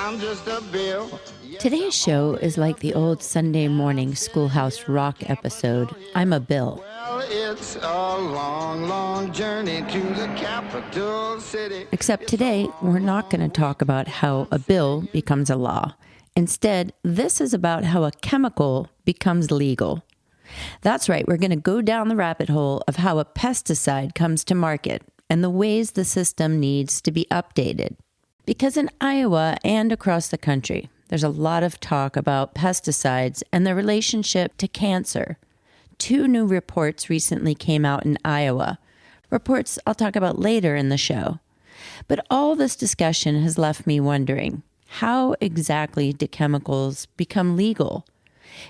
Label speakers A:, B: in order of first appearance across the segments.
A: I'm just a bill.
B: Today's show is like the old Sunday morning Schoolhouse Rock episode, I'm a Bill.
A: Well, it's a long, long journey to the capital city.
B: Except today, we're not going to talk about how a bill becomes a law. Instead, this is about how a chemical becomes legal. That's right, we're going to go down the rabbit hole of how a pesticide comes to market and the ways the system needs to be updated. Because in Iowa and across the country, there's a lot of talk about pesticides and their relationship to cancer. 2 new reports recently came out in Iowa. Reports I'll talk about later in the show. But all this discussion has left me wondering, how exactly do chemicals become legal?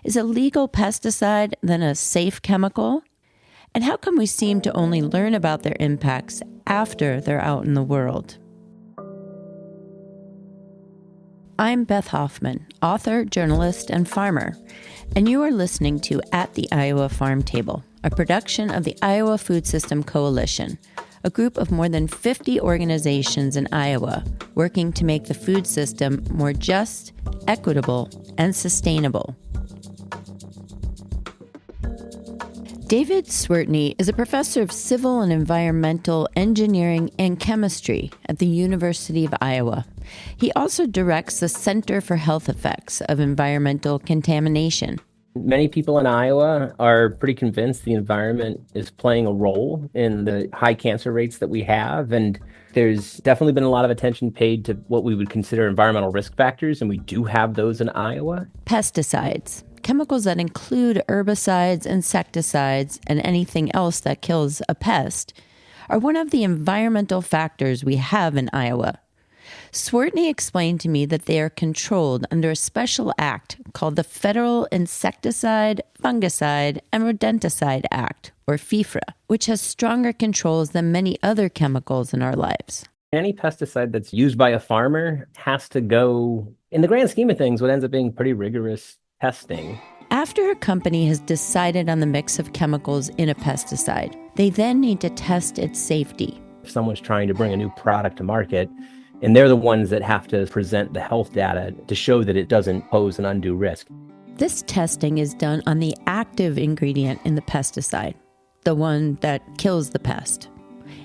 B: Is a legal pesticide then a safe chemical? And how come we seem to only learn about their impacts after they're out in the world? I'm Beth Hoffman, author, journalist, and farmer, and you are listening to At the Iowa Farm Table, a production of the Iowa Food System Coalition, a group of more than 50 organizations in Iowa working to make the food system more just, equitable, and sustainable. David Swertney is a professor of civil and environmental engineering and chemistry at the University of Iowa. He also directs the Center for Health Effects of Environmental Contamination.
C: Many people in Iowa are pretty convinced the environment is playing a role in the high cancer rates that we have. And there's definitely been a lot of attention paid to what we would consider environmental risk factors, and we do have those in Iowa.
B: Pesticides, chemicals that include herbicides, insecticides, and anything else that kills a pest, are one of the environmental factors we have in Iowa. Swertney explained to me that they are controlled under a special act called the Federal Insecticide, Fungicide, and Rodenticide Act, or FIFRA, which has stronger controls than many other chemicals in our lives.
C: Any pesticide that's used by a farmer has to go, in the grand scheme of things, what ends up being pretty rigorous testing.
B: After a company has decided on the mix of chemicals in a pesticide, they then need to test its safety.
C: If someone's trying to bring a new product to market, and they're the ones that have to present the health data to show that it doesn't pose an undue risk.
B: This testing is done on the active ingredient in the pesticide, the one that kills the pest.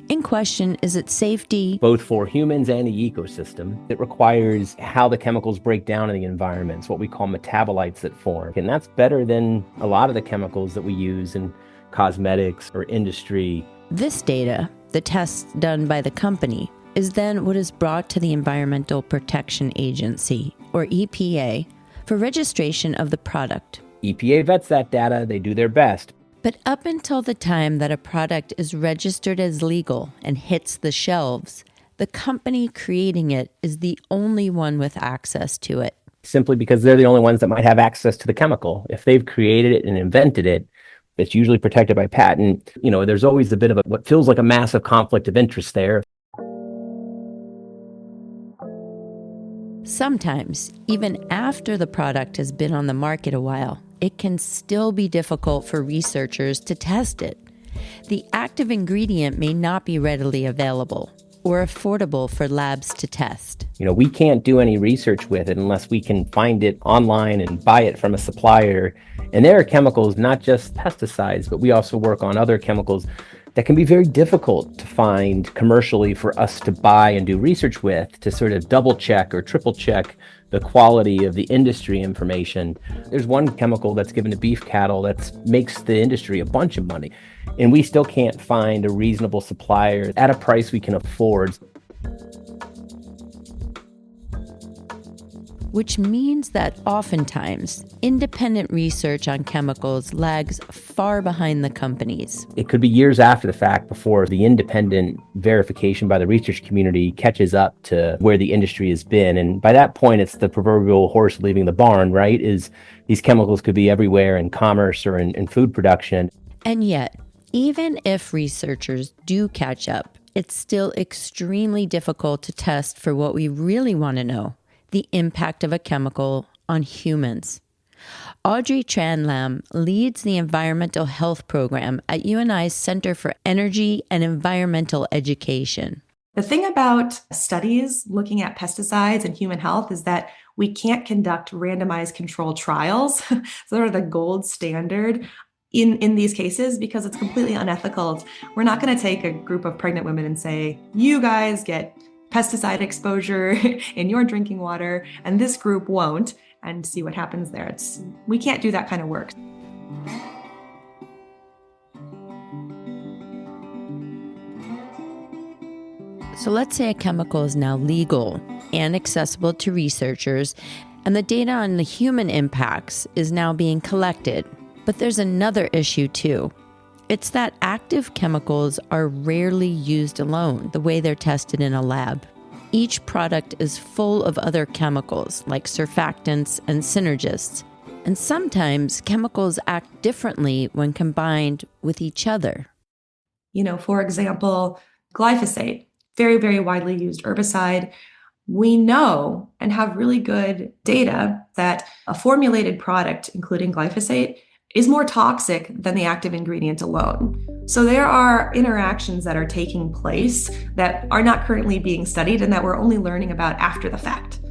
B: In question is its safety,
C: both for humans and the ecosystem. It requires how the chemicals break down in the environment. It's what we call metabolites that form. And that's better than a lot of the chemicals that we use in cosmetics or industry.
B: This data, the tests done by the company, is then what is brought to the Environmental Protection Agency, or EPA, for registration of the product.
C: EPA vets that data, they do their best.
B: But up until the time that a product is registered as legal and hits the shelves, the company creating it is the only one with access to it.
C: Simply because they're the only ones that might have access to the chemical. If they've created it and invented it, it's usually protected by patent. There's always a bit of what feels like a massive conflict of interest there.
B: Sometimes, even after the product has been on the market a while, it can still be difficult for researchers to test it. The active ingredient may not be readily available or affordable for labs to test.
C: We can't do any research with it unless we can find it online and buy it from a supplier. And there are chemicals, not just pesticides, but we also work on other chemicals that can be very difficult to find commercially for us to buy and do research with to sort of double check or triple check the quality of the industry information. There's one chemical that's given to beef cattle that makes the industry a bunch of money, and we still can't find a reasonable supplier at a price we can afford.
B: Which means that oftentimes, independent research on chemicals lags far behind the companies.
C: It could be years after the fact before the independent verification by the research community catches up to where the industry has been. And by that point, it's the proverbial horse leaving the barn, right? Is these chemicals could be everywhere in commerce or in food production.
B: And yet, even if researchers do catch up, it's still extremely difficult to test for what we really want to know. The impact of a chemical on humans. Audrey Tran-Lam leads the environmental health program at UNI's Center for Energy and Environmental Education.
D: The thing about studies looking at pesticides and human health is that we can't conduct randomized controlled trials. So they're the gold standard in these cases because it's completely unethical. We're not going to take a group of pregnant women and say, you guys get pesticide exposure in your drinking water, and this group won't, and see what happens there. We can't do that kind of work.
B: So let's say a chemical is now legal and accessible to researchers, and the data on the human impacts is now being collected. But there's another issue too. It's that active chemicals are rarely used alone, the way they're tested in a lab. Each product is full of other chemicals, like surfactants and synergists. And sometimes chemicals act differently when combined with each other.
D: For example, glyphosate, very, very widely used herbicide. We know and have really good data that a formulated product, including glyphosate, is more toxic than the active ingredient alone. So there are interactions that are taking place that are not currently being studied and that we're only learning about after the fact.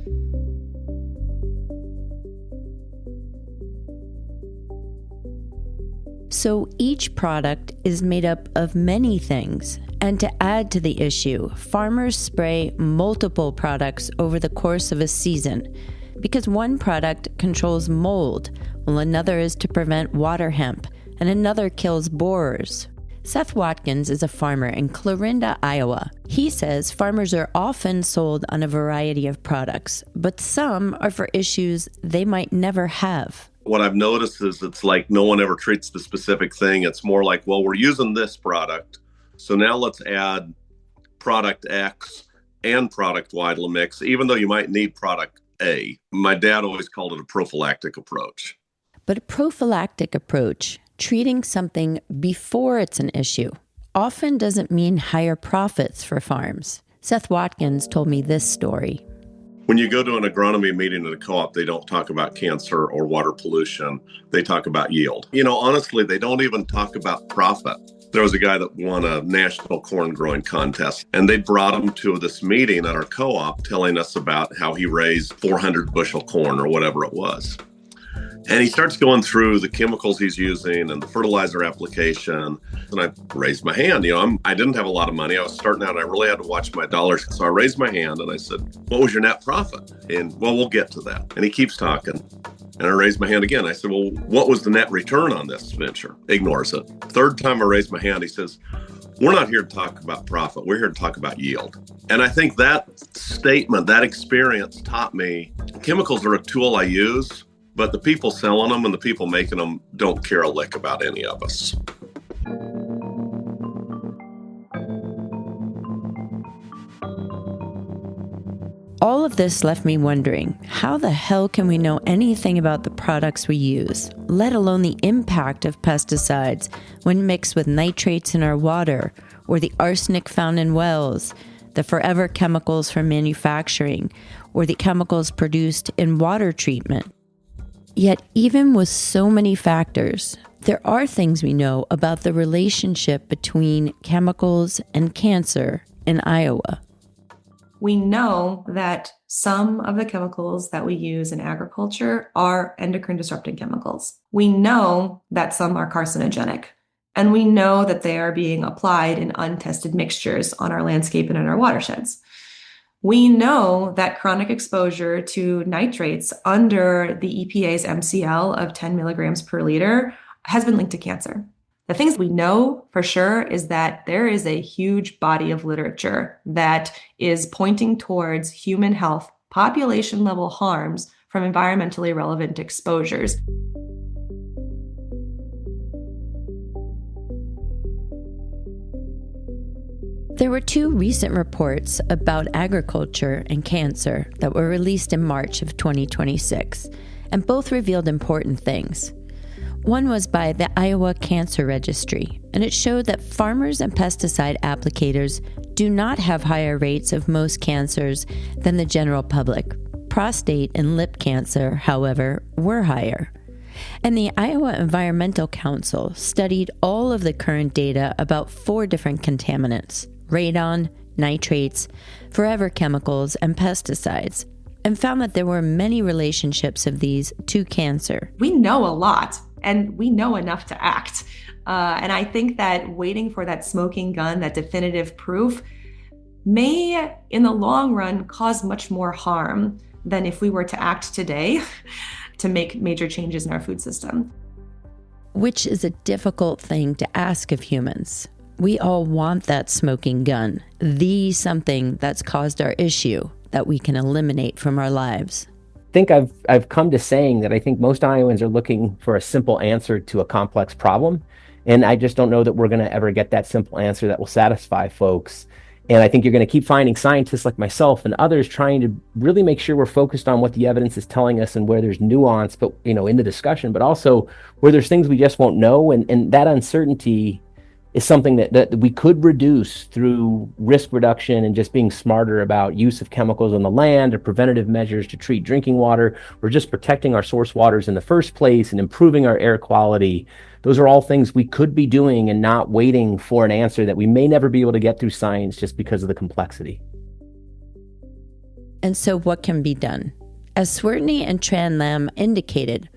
B: So each product is made up of many things. And to add to the issue, farmers spray multiple products over the course of a season because one product controls mold, while another is to prevent water hemp, and another kills borers. Seth Watkins is a farmer in Clarinda, Iowa. He says farmers are often sold on a variety of products, but some are for issues they might never have.
E: What I've noticed is it's like no one ever treats the specific thing. It's more like, well, we're using this product, so now let's add product X and product Y to the mix, even though you might need product A. My dad always called it a prophylactic approach.
B: But a prophylactic approach, treating something before it's an issue, often doesn't mean higher profits for farms. Seth Watkins told me this story.
E: When you go to an agronomy meeting at a co-op, they don't talk about cancer or water pollution. They talk about yield. Honestly, they don't even talk about profit. There was a guy that won a national corn growing contest, and they brought him to this meeting at our co-op telling us about how he raised 400 bushel corn or whatever it was. And he starts going through the chemicals he's using and the fertilizer application. And I raised my hand. I didn't have a lot of money. I was starting out. I really had to watch my dollars. So I raised my hand and I said, what was your net profit? And, well, we'll get to that. And he keeps talking. And I raised my hand again. I said, well, what was the net return on this venture? Ignores it. Third time I raised my hand, he says, we're not here to talk about profit. We're here to talk about yield. And I think that statement, that experience taught me chemicals are a tool I use, but the people selling them and the people making them don't care a lick about any of us.
B: All of this left me wondering, how the hell can we know anything about the products we use, let alone the impact of pesticides when mixed with nitrates in our water, or the arsenic found in wells, the forever chemicals from manufacturing, or the chemicals produced in water treatment? Yet even with so many factors, there are things we know about the relationship between chemicals and cancer in Iowa.
D: We know that some of the chemicals that we use in agriculture are endocrine disrupting chemicals. We know that some are carcinogenic, and we know that they are being applied in untested mixtures on our landscape and in our watersheds. We know that chronic exposure to nitrates under the EPA's MCL of 10 milligrams per liter has been linked to cancer. The things we know for sure is that there is a huge body of literature that is pointing towards human health, population level harms from environmentally relevant exposures.
B: There were two recent reports about agriculture and cancer that were released in March of 2026, and both revealed important things. One was by the Iowa Cancer Registry, and it showed that farmers and pesticide applicators do not have higher rates of most cancers than the general public. Prostate and lip cancer, however, were higher. And the Iowa Environmental Council studied all of the current data about 4 different contaminants: radon, nitrates, forever chemicals, and pesticides, and found that there were many relationships of these to cancer.
D: We know a lot, and we know enough to act. And I think that waiting for that smoking gun, that definitive proof, may, in the long run, cause much more harm than if we were to act today to make major changes in our food system.
B: Which is a difficult thing to ask of humans. We all want that smoking gun, the something that's caused our issue that we can eliminate from our lives.
C: I think I've come to saying that I think most Iowans are looking for a simple answer to a complex problem. And I just don't know that we're going to ever get that simple answer that will satisfy folks. And I think you're going to keep finding scientists like myself and others trying to really make sure we're focused on what the evidence is telling us and where there's nuance, but in the discussion, but also where there's things we just won't know. And that uncertainty is something that we could reduce through risk reduction and just being smarter about use of chemicals on the land or preventative measures to treat drinking water or just protecting our source waters in the first place and improving our air quality. Those are all things we could be doing and not waiting for an answer that we may never be able to get through science just because of the complexity.
B: And so what can be done? As Swertney and Tran Lam indicated,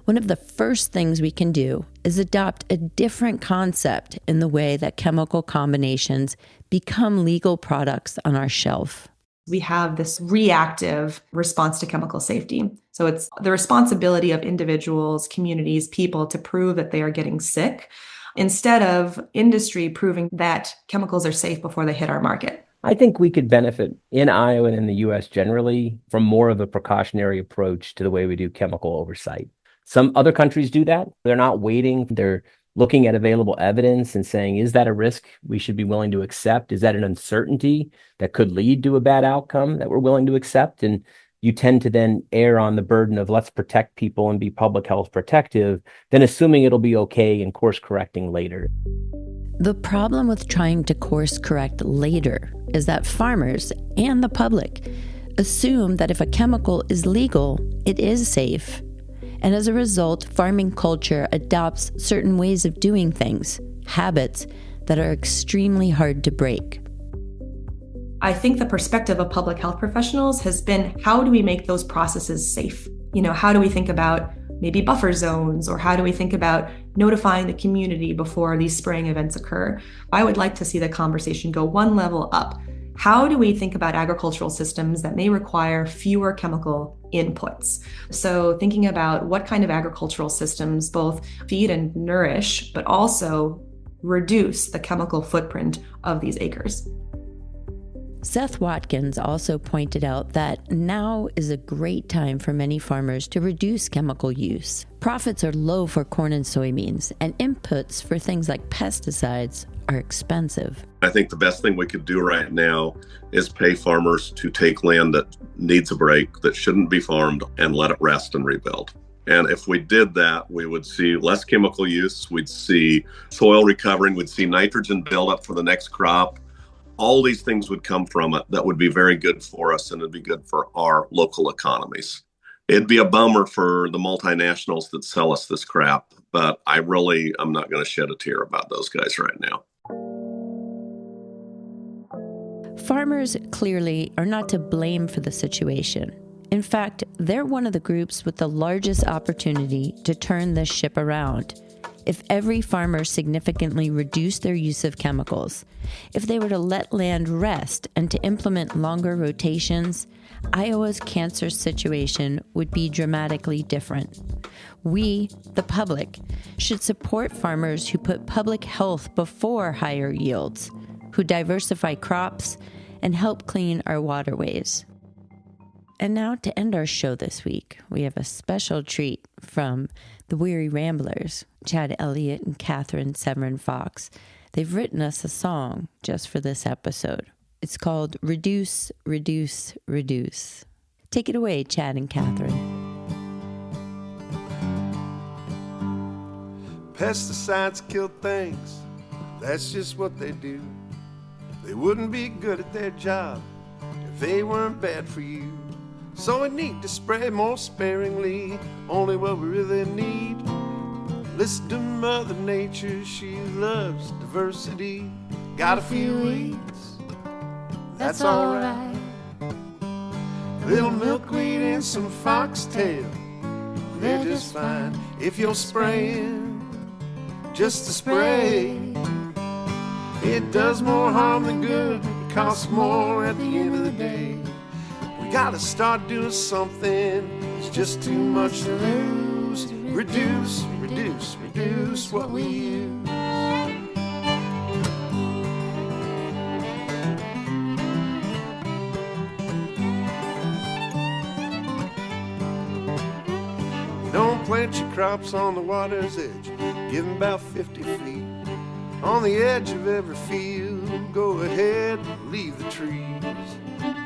B: one of the first things we can do is adopt a different concept in the way that chemical combinations become legal products on our shelf.
D: We have this reactive response to chemical safety. So it's the responsibility of individuals, communities, people to prove that they are getting sick instead of industry proving that chemicals are safe before they hit our market.
C: I think we could benefit in Iowa and in the U.S. generally from more of a precautionary approach to the way we do chemical oversight. Some other countries do that. They're not waiting. They're looking at available evidence and saying, is that a risk we should be willing to accept? Is that an uncertainty that could lead to a bad outcome that we're willing to accept? And you tend to then err on the burden of let's protect people and be public health protective, then assuming it'll be okay and course correcting later.
B: The problem with trying to course correct later is that farmers and the public assume that if a chemical is legal, it is safe. And as a result, farming culture adopts certain ways of doing things, habits that are extremely hard to break.
D: I think the perspective of public health professionals has been, how do we make those processes safe? How do we think about maybe buffer zones, or how do we think about notifying the community before these spraying events occur? I would like to see the conversation go one level up. How do we think about agricultural systems that may require fewer chemical inputs? So thinking about what kind of agricultural systems both feed and nourish, but also reduce the chemical footprint of these acres.
B: Seth Watkins also pointed out that now is a great time for many farmers to reduce chemical use. Profits are low for corn and soybeans, and inputs for things like pesticides are expensive.
E: I think the best thing we could do right now is pay farmers to take land that needs a break, that shouldn't be farmed, and let it rest and rebuild. And if we did that, we would see less chemical use, we'd see soil recovering, we'd see nitrogen buildup for the next crop. All these things would come from it that would be very good for us, and it'd be good for our local economies. It'd be a bummer for the multinationals that sell us this crap, but I'm not going to shed a tear about those guys right now.
B: Farmers clearly are not to blame for the situation. In fact, they're one of the groups with the largest opportunity to turn this ship around. If every farmer significantly reduced their use of chemicals, if they were to let land rest and to implement longer rotations, Iowa's cancer situation would be dramatically different. We, the public, should support farmers who put public health before higher yields, who diversify crops and help clean our waterways. And now to end our show this week, we have a special treat from the Weary Ramblers, Chad Elliott and Catherine Severin Fox. They've written us a song just for this episode. It's called Reduce, Reduce, Reduce. Take it away, Chad and Catherine.
F: Pesticides kill things, that's just what they do. They wouldn't be good at their job if they weren't bad for you. So we need to spray more sparingly, only what we really need. Listen to Mother Nature, she loves diversity. Got a few weeds, that's alright. Little milkweed and some foxtail, they're just fine. If you're spraying just to spray, it does more harm than good. It costs more at the end of the day. We gotta start doing something. It's just too much to lose. Reduce, reduce, reduce what we use. Don't plant your crops on the water's edge. Give them about 50 feet. On the edge of every field, go ahead and leave the trees.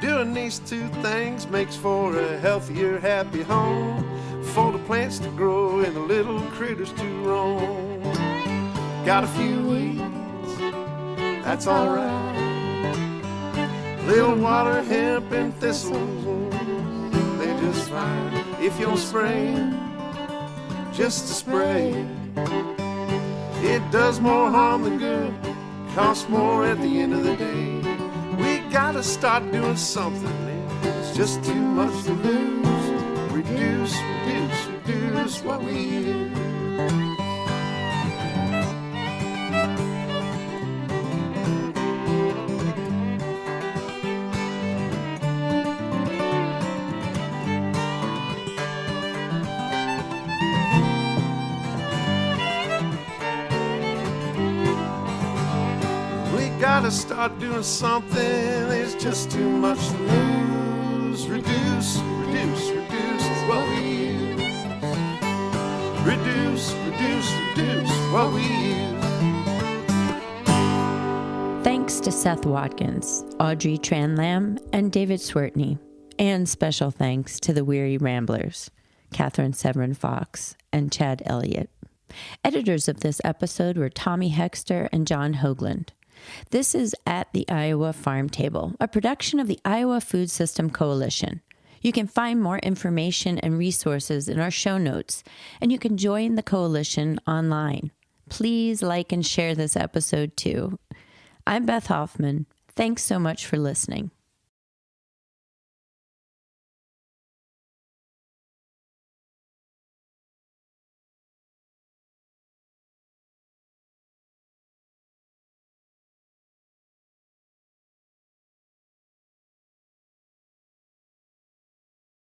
F: Doing these two things makes for a healthier, happy home. For the plants to grow and the little critters to roam. Got a few weeds, that's alright. Little water, hemp, and thistles, they're just fine. If you're spraying just to spray, it does more harm than good, costs more at the end of the day. We gotta start doing something, it's just too much to lose. Reduce, reduce, reduce what we use. Gotta start doing something, there's just too much to lose. Reduce, reduce, reduce what we use. Reduce, reduce, reduce what we use.
B: Thanks to Seth Watkins, Audrey Tran-Lam, and David Swertney. And special thanks to the Weary Ramblers, Catherine Severin Fox, and Chad Elliott. Editors of this episode were Tommy Hexter and John Hoagland. This is At the Iowa Farm Table, a production of the Iowa Food System Coalition. You can find more information and resources in our show notes, and you can join the coalition online. Please like and share this episode too. I'm Beth Hoffman. Thanks so much for listening.